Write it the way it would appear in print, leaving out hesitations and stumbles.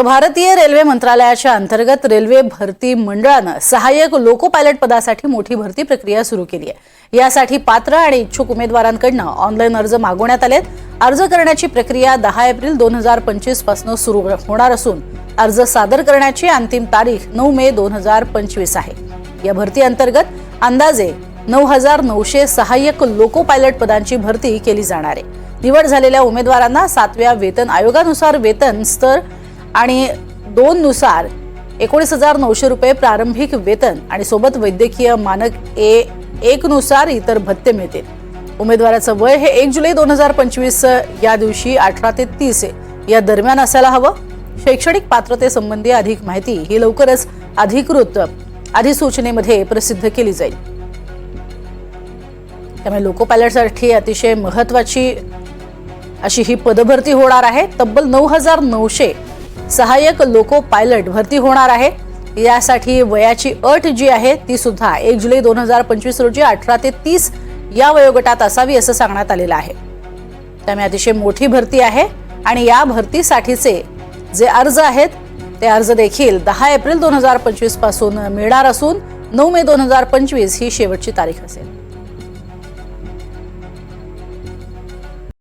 तर भारतीय रेल्वे मंत्रालयाच्या अंतर्गत रेल्वे भरती मंडळानं सहाय्यक लोको पायलट पदासाठी मोठी भरती प्रक्रिया सुरू केली आहे। यासाठी पात्र आणि इच्छुक उमेदवारांकडून ऑनलाईन अर्ज मागवण्यात आलेत। अर्ज करण्याची प्रक्रिया 10 एप्रिल 2025 पासून सुरू होणार असून अर्ज सादर करण्याची अंतिम तारीख 9 मे 2025 आहे। या भरती अंतर्गत अंदाजे 9,900 सहाय्यक लोको पायलट पदांची भरती केली जाणार आहे। निवड झालेल्या उमेदवारांना 7व्या वेतन आयोगानुसार वेतन स्तर आणि 2 नुसार 19,900 रुपये प्रारंभिक वेतन आणि सोबत वैद्यकीय मानक A1 नुसार इतर भत्ते मिळतील। उमेदवाराचं वय हे 1 जुलै 2025 या दिवशी 18 ते 30 या दरम्यान असायला हवं। शैक्षणिक पात्रतेसंबंधी अधिक माहिती ही लवकरच अधिकृत अधिसूचनेमध्ये प्रसिद्ध केली जाईल। त्यामुळे लोको पायलटसाठी अतिशय महत्त्वाची अशी ही पदभरती होणार आहे। तब्बल 9,900 सहाय्यक लोको पायलट भरती होणार आहे। यासाठी वयाची अट जी आहे ती सुद्धा 1 जुलै 2025 रोजी 18 ते 30 या वयोगटात असावी असं सांगण्यात आलेलं आहे। त्यामुळे अतिशय मोठी भरती आहे आणि या भरतीसाठीचे जे अर्ज आहेत ते अर्ज देखील 10 एप्रिल 2025 पासून मिळणार असून 9 मे 2025 ही शेवटची तारीख असेल।